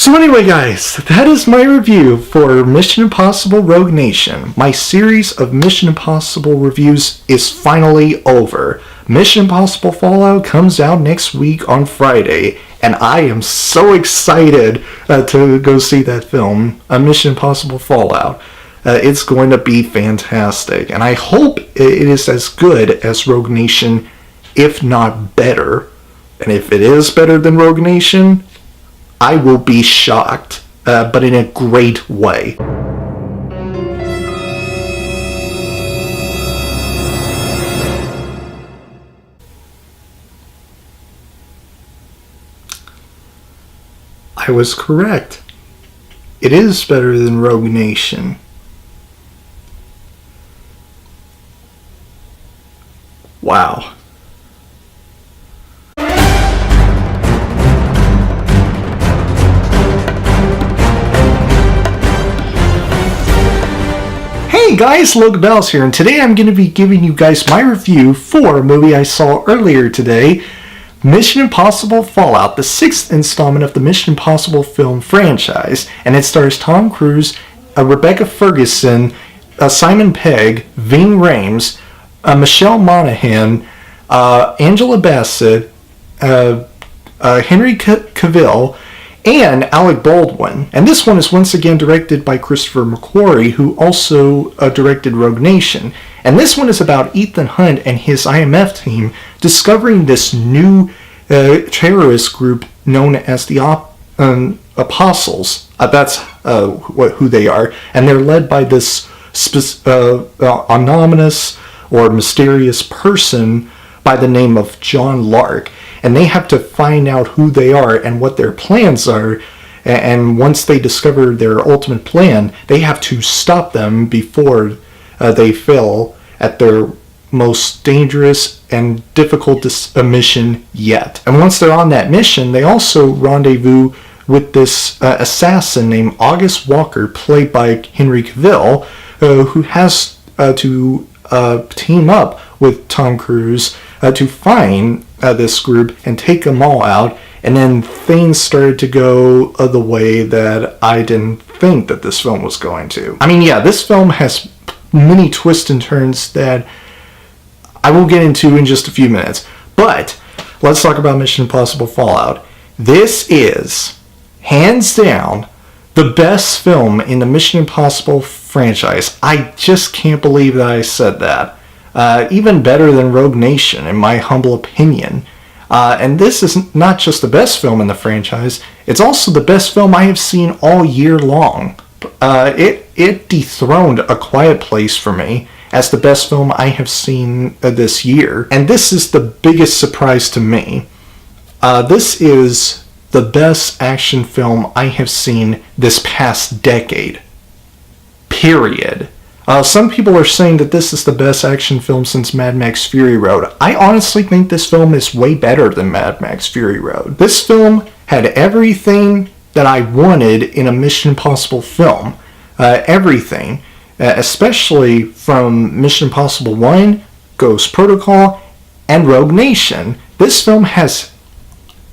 So anyway, guys, that is my review for Mission Impossible Rogue Nation. My series of Mission Impossible reviews is finally over. Mission Impossible Fallout comes out next week on Friday, and I am so excited to go see that film, Mission Impossible Fallout. It's going to be fantastic, and I hope it is as good as Rogue Nation, if not better. And if it is better than Rogue Nation, I will be shocked, but in a great way. I was correct. It is better than Rogue Nation. Wow. Hey guys, Logan here, and today I'm going to be giving you guys my review for a movie I saw earlier today, Mission Impossible Fallout, the 6th installment of the Mission Impossible film franchise, and it stars Tom Cruise, Rebecca Ferguson, Simon Pegg, Ving Rhames, Michelle Monaghan, Angela Bassett, Henry Cavill, and Alec Baldwin. And this one is once again directed by Christopher McQuarrie, who also directed Rogue Nation. And this one is about Ethan Hunt and his IMF team discovering this new terrorist group known as the Apostles. That's who they are. And they're led by this anonymous or mysterious person by the name of John Lark. And they have to find out who they are and what their plans are. And once they discover their ultimate plan, they have to stop them before they fail at their most dangerous and difficult mission yet. And once they're on that mission, they also rendezvous with this assassin named August Walker, played by Henry Cavill, who has to team up with Tom Cruise to find this group and take them all out. And then things started to go the way that I didn't think that this film was going to. I mean, yeah, this film has many twists and turns that I will get into in just a few minutes. But let's talk about Mission Impossible Fallout. This is, hands down, the best film in the Mission Impossible franchise. I just can't believe that I said that. Even better than Rogue Nation, in my humble opinion. And this is not just the best film in the franchise, it's also the best film I have seen all year long. It dethroned A Quiet Place for me as the best film I have seen this year. And this is the biggest surprise to me. This is the best action film I have seen this past decade. Period. Some people are saying that this is the best action film since Mad Max Fury Road. I honestly think this film is way better than Mad Max Fury Road. This film had everything that I wanted in a Mission Impossible film. Everything. Especially from Mission Impossible 1, Ghost Protocol, and Rogue Nation. This film has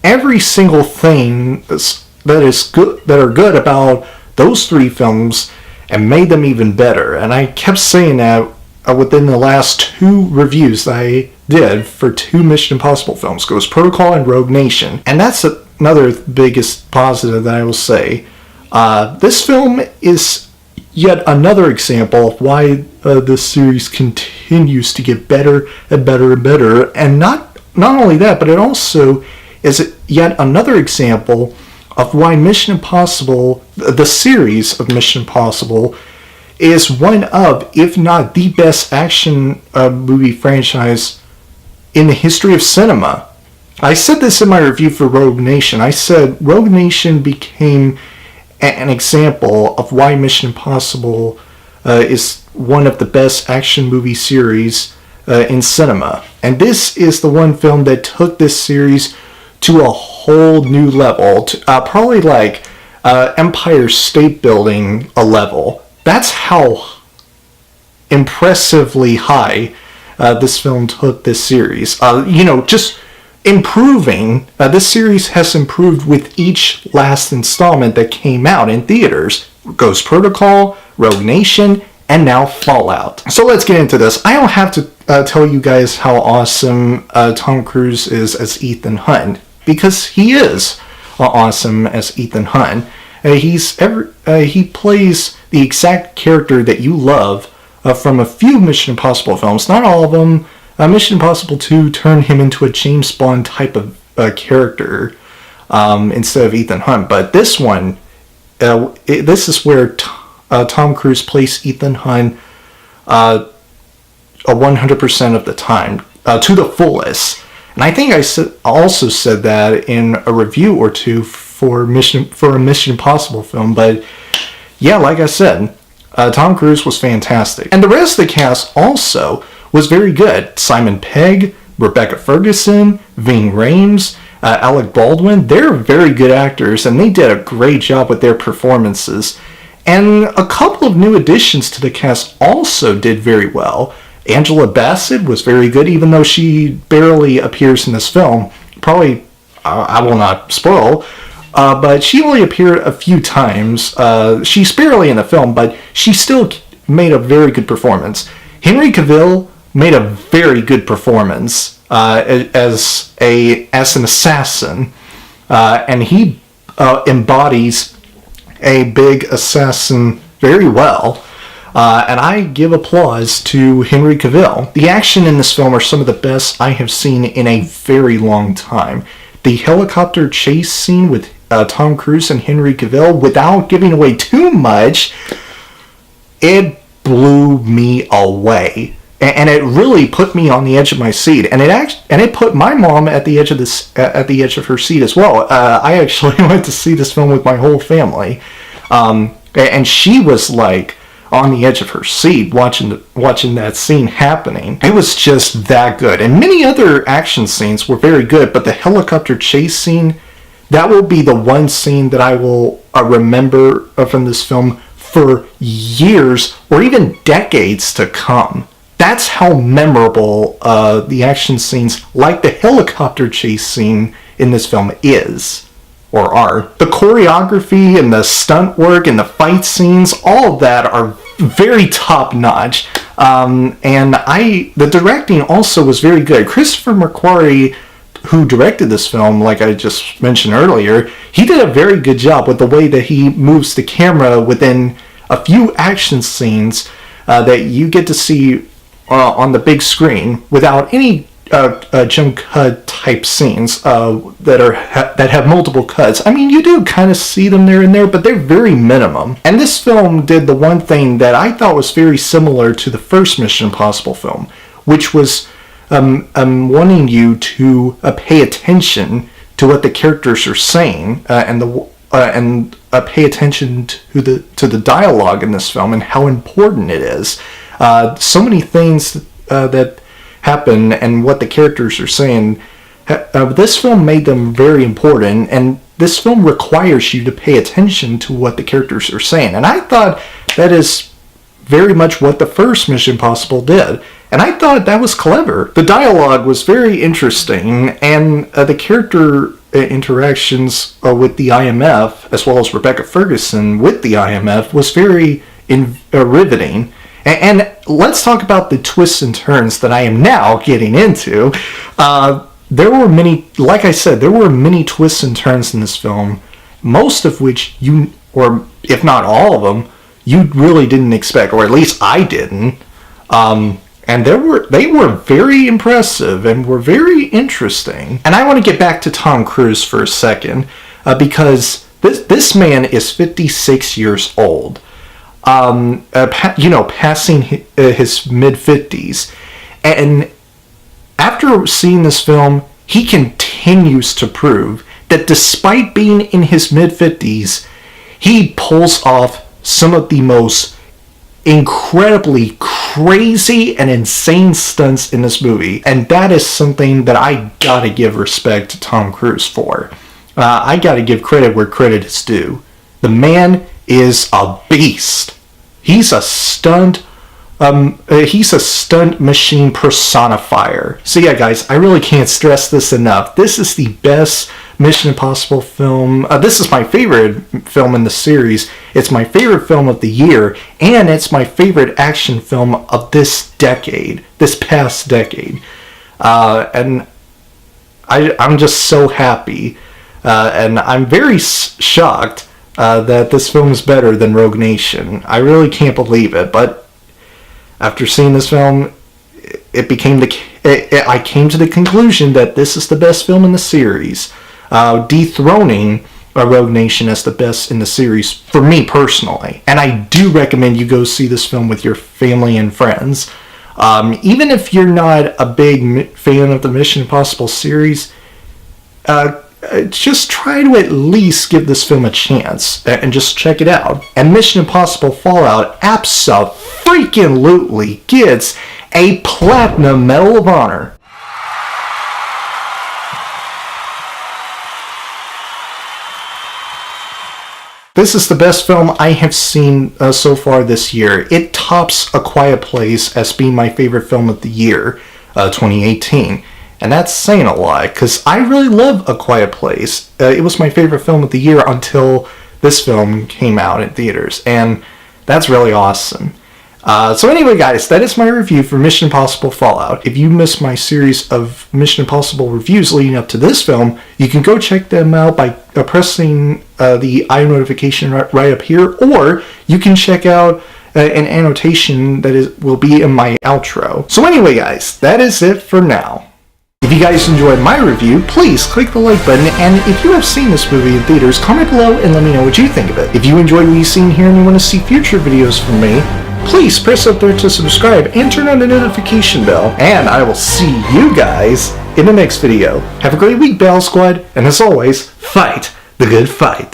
every single thing that are good about those three films and made them even better. And I kept saying that within the last two reviews that I did for two Mission Impossible films, Ghost Protocol and Rogue Nation. And that's another biggest positive that I will say. This film is yet another example of why this series continues to get better and better and better. And not only that, but it also is yet another example of why Mission Impossible, the series of Mission Impossible, is one of, if not the best action movie franchise in the history of cinema. I said this in my review for Rogue Nation. I said Rogue Nation became an example of why Mission Impossible is one of the best action movie series in cinema. And this is the one film that took this series to a whole new level, to, probably like Empire State Building a level. That's how impressively high this film took this series. Just improving. This series has improved with each last installment that came out in theaters. Ghost Protocol, Rogue Nation, and now Fallout. So let's get into this. I don't have to tell you guys how awesome Tom Cruise is as Ethan Hunt, because he is awesome as Ethan Hunt. He plays the exact character that you love from a few Mission Impossible films. Not all of them. Mission Impossible 2 turned him into a James Bond type of character instead of Ethan Hunt. But this one, this is where Tom Cruise plays Ethan Hunt 100% of the time, to the fullest. And I think I also said that in a review or two for a Mission Impossible film. But yeah, like I said, Tom Cruise was fantastic. And the rest of the cast also was very good. Simon Pegg, Rebecca Ferguson, Ving Rhames, Alec Baldwin. They're very good actors, and they did a great job with their performances. And a couple of new additions to the cast also did very well. Angela Bassett was very good, even though she barely appears in this film. Probably, I will not spoil, but she only appeared a few times. She's barely in the film, but she still made a very good performance. Henry Cavill made a very good performance as an assassin, and he embodies a big assassin very well. And I give applause to Henry Cavill. The action in this film are some of the best I have seen in a very long time. The helicopter chase scene with Tom Cruise and Henry Cavill, without giving away too much, it blew me away. And it really put me on the edge of my seat, and it put my mom at the edge of her seat as well. I actually went to see this film with my whole family, and she was like on the edge of her seat watching that scene happening. It was just that good. And many other action scenes were very good, but the helicopter chase scene, that will be the one scene that I will remember from this film for years or even decades to come. That's how memorable the action scenes, like the helicopter chase scene in this film, is. Or are. The choreography and the stunt work and the fight scenes, all of that are very top notch. And the directing also was very good. Christopher McQuarrie, who directed this film, like I just mentioned earlier, he did a very good job with the way that he moves the camera within a few action scenes that you get to see on the big screen without any jump cut type scenes that have multiple cuts. I mean, you do kind of see them there and there, but they're very minimum. And this film did the one thing that I thought was very similar to the first Mission Impossible film, which was wanting you to pay attention to what the characters are saying and pay attention to the dialogue in this film and how important it is. So many things that happen and what the characters are saying, this film made them very important, and this film requires you to pay attention to what the characters are saying. And I thought that is very much what the first Mission Impossible did, and I thought that was clever. The dialogue was very interesting, and the character interactions with the IMF, as well as Rebecca Ferguson with the IMF, was very riveting. And let's talk about the twists and turns that I am now getting into. There were many, like I said, there were many twists and turns in this film, most of which you, or if not all of them, you really didn't expect, or at least I didn't. And they were very impressive and were very interesting. And I want to get back to Tom Cruise for a second, because this man is 56 years old. Passing his mid-50s. And after seeing this film, he continues to prove that despite being in his mid-50s, he pulls off some of the most incredibly crazy and insane stunts in this movie. And that is something that I gotta give respect to Tom Cruise for. I gotta give credit where credit is due. The man is a beast. He's a stunt He's a stunt machine personifier. So yeah, guys, I really can't stress this enough. This is the best Mission Impossible film. This is my favorite film in the series. It's my favorite film of the year, and it's my favorite action film of this decade, this past decade. And I'm just so happy, and I'm very shocked that this film is better than Rogue Nation. I really can't believe it, but after seeing this film, I came to the conclusion that this is the best film in the series, dethroning Rogue Nation as the best in the series for me personally. And I do recommend you go see this film with your family and friends. Even if you're not a big fan of the Mission Impossible series, just try to at least give this film a chance and just check it out. And Mission Impossible Fallout absolutely gets a Platinum Medal of Honor. This is the best film I have seen so far this year. It tops A Quiet Place as being my favorite film of the year, 2018. And that's saying a lot, because I really love A Quiet Place. It was my favorite film of the year until this film came out in theaters, and that's really awesome. So anyway, guys, that is my review for Mission Impossible Fallout. If you missed my series of Mission Impossible reviews leading up to this film, you can go check them out by pressing the I notification right up here, or you can check out an annotation that will be in my outro. So anyway, guys, that is it for now. If you guys enjoyed my review, please click the like button, and if you have seen this movie in theaters, comment below and let me know what you think of it. If you enjoyed what you've seen here and you want to see future videos from me, please press up there to subscribe and turn on the notification bell, and I will see you guys in the next video. Have a great week, Battle Squad, and as always, fight the good fight.